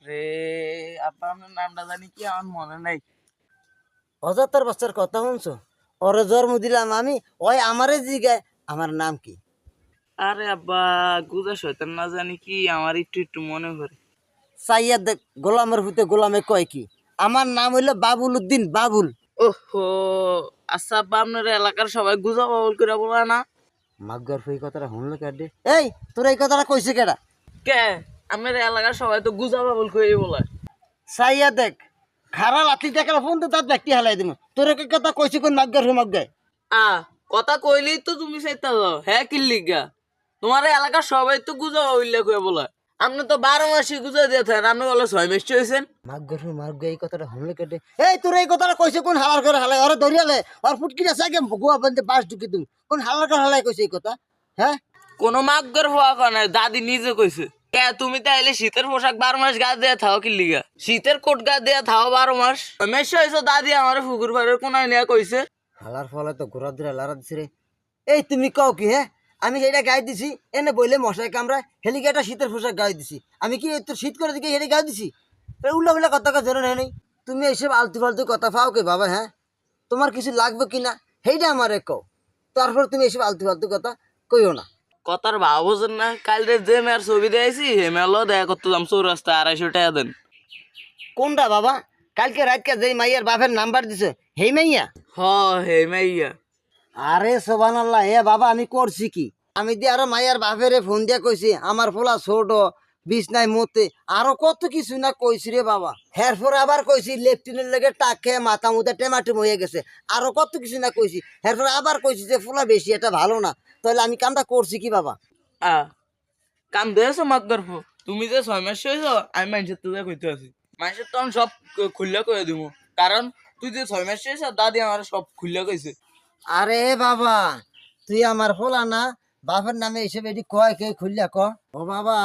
রে আব্বা আমার নামটা জানি কি আমার মনে নাই। অজাতার বাচ্চার কথা শুনছো? ওরে জন্ম দিলাম আমি, ওই আমারে জিগায় আমার নাম কি? আরে আব্বা গুজা শয়তান না জানি কি আমার একটু একটু মনে পড়ে। চাইয়া দেখ, গোলামের ভূতে গোলামে কয় কি? আমার নাম হইলো বাবুল উদ্দিন বাবুল। ওহো, আচ্ছা আব্বা আপনার এলাকার সবাই গুজা বাবল করে বলা না? মাগ্গার এই কথাটা শুনলো কেডে? এই তোর এই কথাটা কইছে কেডা? কে? আপনার এলাকার সবাই তো গুজা বাবল করে বলে। চাইয়া দেখ, খারা লাঠি দেখালে ফোন তো তার ব্যক্তি হালাই দিন। তোর এই কথা কইছে কোন মাগ্গার মাগ্গায়? কথা কইলেই তো তুমি চাইতা যাও, হ্যাঁ কি লিগা? তোমার এলাকার সবাই তো গুজা উল্লেখ হয়ে বলে। আপনি তো 12 মাসে গুজা দিয়ে থাকেন, আপনি বলে 6 মাস হয়েছেন। মাগ্গার মাগ্গা এই কথাটা শুনলো কেডে? এই তোর এই কথাটা কইছে কোন হালার করে হালাই? ওরে ধরিয়ালে ওর ফুটকিটা চাইকে গোয়া বন্ধে বাস ঢুকি তুমি। কোন হালার করে হালাই কইছে এই কথা? হ্যাঁ, কোনো মাগ্গর হওয়া কারণে দাদি নিজে কইছে। কে তুমি তাইলে শীতের পোশাক 12 মাস গা দিয়ে থাও কি লিগা? শীতের কোট গা দিয়ে থাও 12 মাস। মেশ হয়েছে দাদি আমার পুকুর পাড়ের কোনায় নিয়ে কইছে। হালার ফলে তো ঘোরা দূরা লারা দিছে রে। এই তুমি কও কি? হ্যাঁ, আমি যেটা গাই দিছি এনে বইলে মশাই কামড়ায় হেলিকপ্টার শীতের পোশাক গাই দিছি। আমি কি তোর শীত করে দিকে হেলে গাই দিছি? উল্লা উল্লা কথা জোরে নেই। তুমি এইসব আলতু ফালতু কথা পাও কে বাবা? হ্যাঁ, তোমার কিছু লাগবে কিনা সেইটা আমারে কও। তারপর তুমি এইসব আলতু ফালতু কথা কইও না। কথার ভাব বোঝেন না? কালকে যে মেয়ের ছবি দিয়েছি হে মেয়েও দেখা করতে যাম চৌরাস্তা 250 টাকা দেন। কোনটা বাবা? কালকে রাতকে যেই মাইয়ার বাপের নাম্বার দিছে হেই মাইয়া? হ, হে মাইয়া। আরে সোবানাল্লাহ, এ বাবা আমি করছি কি? আমি দিয়ে আরো মাইয়ার বাপেরে ফোন দিয়া কইছি আমার ফোলা ছোট বিছনায় মতে আরো কত কিছু না কইছি রে বাবা। এরপর আবার কইছি লেফটিনের লেগে টাকে মাথা মুথা টেমাটিম হয়ে গেছে, আরো কত কিছু না কইছি। এরপর আবার কইছি যে ফোলা বেশি এটা ভালো না। তাহলে আমি কামটা করছি কি বাবা? কাম দিয়েছো মাগ্গর ফো, তুমি যে 6 মাস হয়েছো আমি মানুষের তো কইতে আছি। মানুষের তখন সব খুললে কয়ে দিব, কারণ তুই যে 6 মাস হয়েছ দাদি আমার সব খুললে কইছে। আরে বাবা, তুই আমার ফোলা না, বাপের নামে এসব এটি কয় কে খুললা ক? ও বাবা,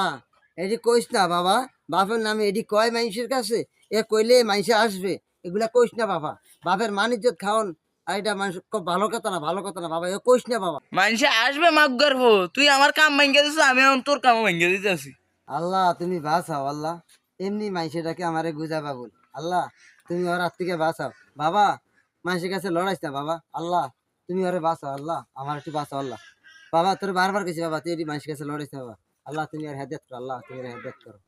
এটি কইস না বাবা। বাপের নামে এটি কয় মানুষের কাছে? এ কইলে মানুষে আসবে, এগুলা কইস না বাবা। বাপের মানিজ্জত খাওন আর এটা মানুষ খুব ভালো কথা না, ভালো কথা না বাবা, এ কইস না বাবা। মানুষে আসবে মাগ্গর ফো, তুই আমার কাম ভাঙ্গে দিছ, আমি এখন তোর কাম ভাঙ্গে দিতে আছি। আল্লাহ তুমি বাঁচাও আল্লাহ, এমনি মানুষেটাকে আমারে গুজা বাবুল। আল্লাহ তুমি ওর হাত থেকে বাঁচাও বাবা, মানুষের কাছে লড়াইস না বাবা। আল্লাহ তুমি ওরে বাঁচাও, আল্লাহ আমার একটু বাঁচাও আল্লাহ। বাবা তোর বারবার কইছি বাবা তুই এটি মানুষের কাছে লড়াইস না বাবা। আল্লাহ তুমি আর হেদায়েত করো, আল্লাহ তুমি আর হেদায়েত করো।